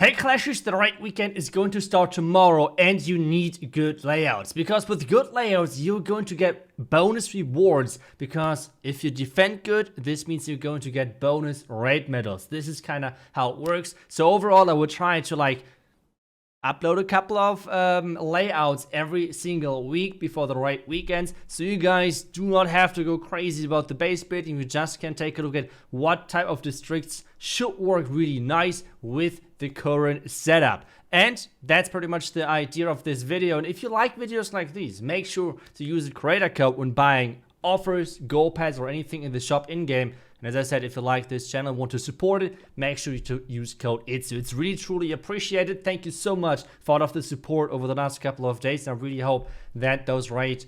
Hey Clashers, the raid weekend is going to start tomorrow and you need good layouts. Because with good layouts, you're going to get bonus rewards. Because if you defend good, this means you're going to get bonus raid medals. This is kind of how it works. So overall, I would try to upload a couple of layouts every single week before the raid weekends, so you guys do not have to go crazy about the base building. You just can take a look at what type of districts should work really nice with the current setup. And that's pretty much the idea of this video. And if you like videos like these, make sure to use the creator code when buying offers, gold pads, or anything in the shop in-game. And as I said, if you like this channel and want to support it, make sure to use code ITZU. It's really, truly appreciated. Thank you so much for all of the support over the last couple of days. And I really hope that those raid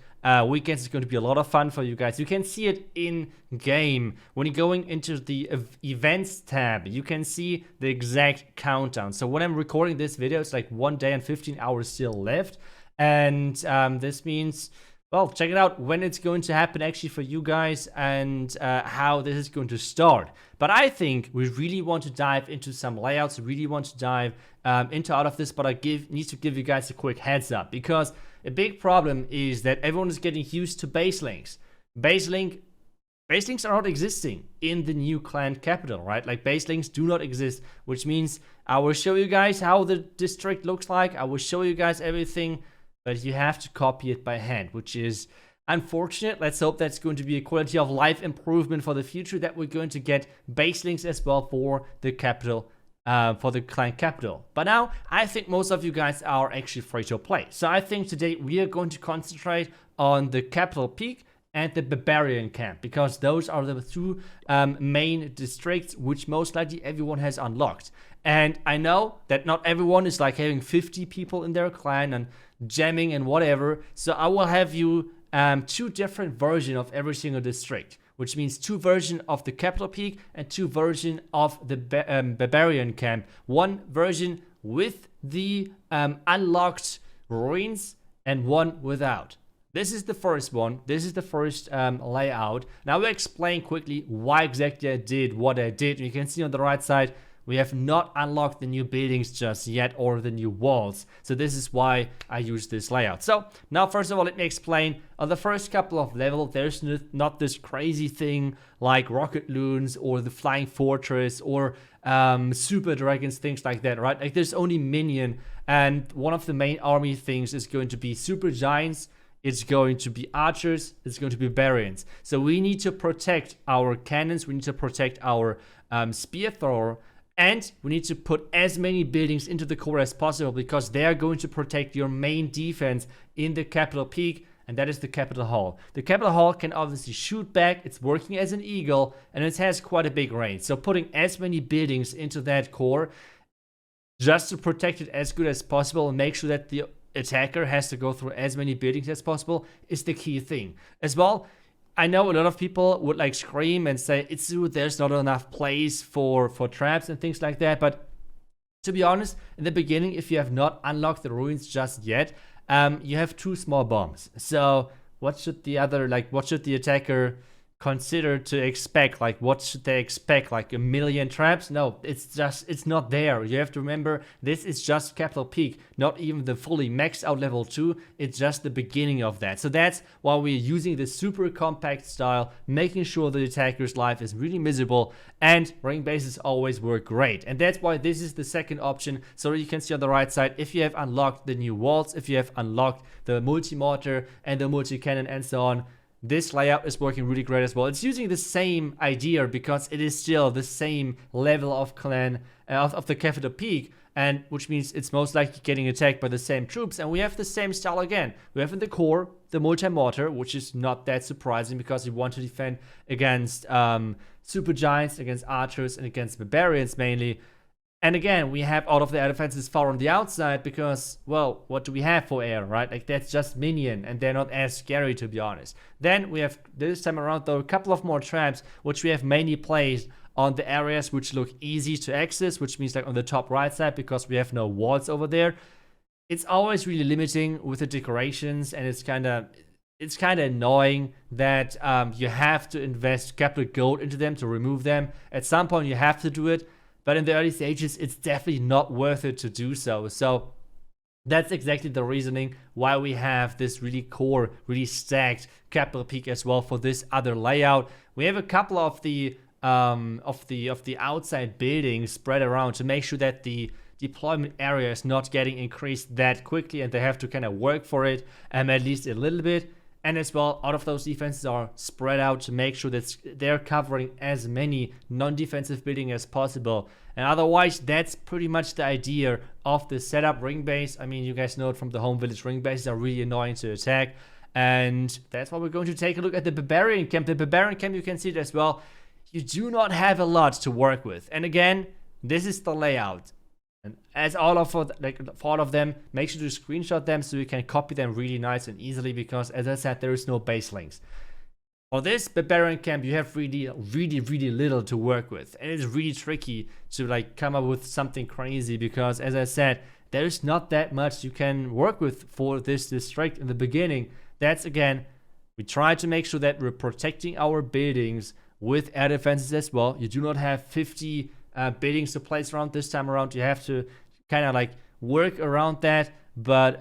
weekends is going to be a lot of fun for you guys. You can see it in game. When you're going into the events tab, you can see the exact countdown. So when I'm recording this video, it's like 1 day and 15 hours still left. And this means, well, check it out when it's going to happen actually for you guys and how this is going to start. But I think we really want to dive into some layouts, really want to dive into all of this, but I need to give you guys a quick heads up, because a big problem is that everyone is getting used to base links. Base links are not existing in the new clan capital, right? Like, base links do not exist, which means I will show you guys how the district looks like. I will show you guys everything, but you have to copy it by hand, which is unfortunate. Let's hope that's going to be a quality of life improvement for the future, that we're going to get base links as well for the capital, for the clan capital. But now, I think most of you guys are actually free to play. So I think today we are going to concentrate on the capital peak and the barbarian camp, because those are the two main districts which most likely everyone has unlocked. And I know that not everyone is like having 50 people in their clan and jamming and whatever, so I will have you two different versions of every single district, which means two versions of the capital peak and two versions of the barbarian camp. One version with the unlocked ruins and one without. This is the first one. This is the first layout. Now we'll explain quickly why exactly I did what I did. You can see on the right side, we have not unlocked the new buildings just yet, or the new walls. So this is why I use this layout. So now, first of all, let me explain. On the first couple of levels, there's not this crazy thing like rocket loons or the flying fortress or super dragons, things like that, right? Like, there's only minion, and one of the main army things is going to be super giants. It's going to be archers, it's going to be barbarians. So we need to protect our cannons, we need to protect our spear thrower, and we need to put as many buildings into the core as possible, because they are going to protect your main defense in the capital peak, and that is the capital hall. The capital hall can obviously shoot back, it's working as an eagle, and it has quite a big range. So putting as many buildings into that core just to protect it as good as possible and make sure that the attacker has to go through as many buildings as possible is the key thing. As well, I know a lot of people would like scream and say, ITZU, there's not enough place for traps and things like that. But to be honest, in the beginning, if you have not unlocked the ruins just yet, you have two small bombs. So what should the attacker consider to expect? Like, what should they expect? Like 1 million traps? No, it's not there. You have to remember, this is just capital peak, not even the fully maxed out level 2. It's just the beginning of that. So that's why we're using this super compact style, making sure the attacker's life is really miserable, and ring bases always work great. And that's why this is the second option. So you can see on the right side, if you have unlocked the new walls, if you have unlocked the multi-mortar and the multi-cannon and so on, this layout is working really great as well. It's using the same idea, because it is still the same level of clan of the capital peak, and which means it's most likely getting attacked by the same troops. And we have the same style again. We have in the core the multi-mortar, which is not that surprising, because we want to defend against super giants, against archers, and against barbarians mainly. And again, we have all of the air defenses far on the outside, because, well, what do we have for air, right? Like, that's just minion, and they're not as scary, to be honest. Then we have, this time around, though, a couple of more traps, which we have mainly placed on the areas which look easy to access, which means like on the top right side, because we have no walls over there. It's always really limiting with the decorations, and it's kind of annoying that you have to invest capital gold into them to remove them. At some point, you have to do it. but in the early stages, it's definitely not worth it to do so. So that's exactly the reasoning why we have this really core, really stacked capital peak as well for this other layout. We have a couple of the outside buildings spread around to make sure that the deployment area is not getting increased that quickly, and they have to kind of work for it at least a little bit. And as well, all of those defenses are spread out to make sure that they're covering as many non-defensive buildings as possible. And otherwise, that's pretty much the idea of the setup. Ring base, I mean, you guys know it from the home village, ring bases are really annoying to attack. And that's why we're going to take a look at the barbarian camp. The barbarian camp, you can see it as well. You do not have a lot to work with. And again, this is the layout. And as for all of them, make sure to screenshot them so you can copy them really nice and easily, because as I said, there is no base links. For this barbarian camp, you have really little to work with, and it's really tricky to like come up with something crazy, because as I said, there is not that much you can work with for this district in the beginning. That's again, we try to make sure that we're protecting our buildings with air defenses as well. You do not have 50 buildings to place around this time around. You have to kind of like work around that, but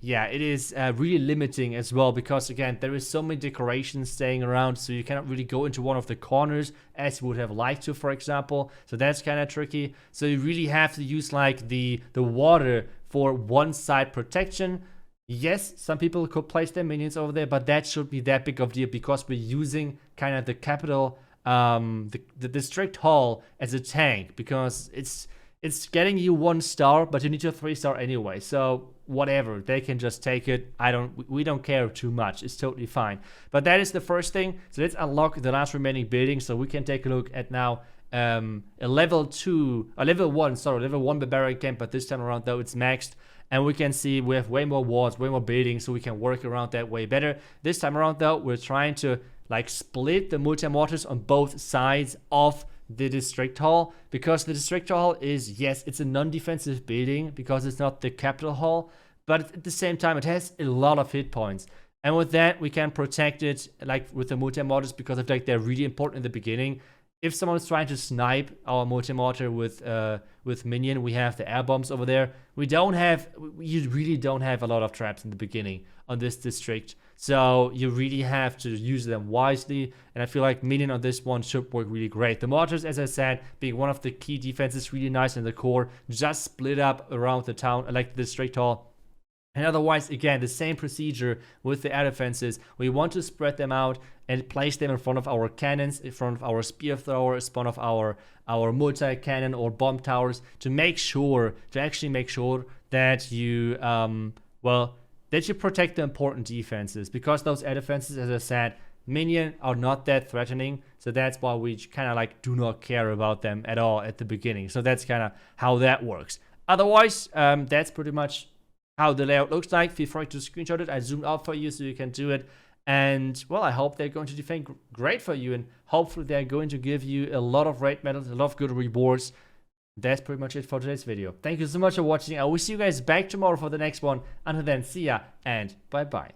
yeah, it is really limiting as well, because again, there is so many decorations staying around, so you cannot really go into one of the corners as you would have liked to, for example. So that's kind of tricky. So you really have to use like the water for one side protection. Yes, some people could place their minions over there, but that should be that big of a deal, because we're using kind of the capital, the district hall as a tank, because it's getting you 1 star, but you need your 3-star anyway. So whatever, they can just take it. We don't care too much. It's totally fine. But that is the first thing. So let's unlock the last remaining building, so we can take a look at now a level 1 barbarian camp, but this time around though it's maxed. And we can see we have way more walls, way more buildings, so we can work around that way better. This time around though, we're trying to like split the multi-mortars on both sides of the district hall, because the district hall is, yes, it's a non-defensive building because it's not the capital hall, but at the same time it has a lot of hit points. And with that, we can protect it like with the multi-mortars, because I think they're really important in the beginning. If someone is trying to snipe our multi-mortar with minion, we have the air bombs over there. You really don't have a lot of traps in the beginning on this district, so you really have to use them wisely. And I feel like minion on this one should work really great. The mortars, as I said, being one of the key defenses, really nice in the core. Just split up around the town, like the district hall. And otherwise, again, the same procedure with the air defenses. We want to spread them out and place them in front of our cannons, in front of our spear throwers, in front of our multi-cannon or bomb towers, to actually make sure that you, that you protect the important defenses. Because those air defenses, as I said, minion are not that threatening, so that's why we kind of like do not care about them at all at the beginning. So that's kind of how that works. Otherwise, that's pretty much how the layout looks like. Feel free to screenshot it. I zoomed out for you so you can do it. And well, I hope they're going to defend great for you, and hopefully they're going to give you a lot of raid medals, a lot of good rewards. That's pretty much it for today's video. Thank you so much for watching. I will see you guys back tomorrow for the next one. Until then, see ya and bye bye.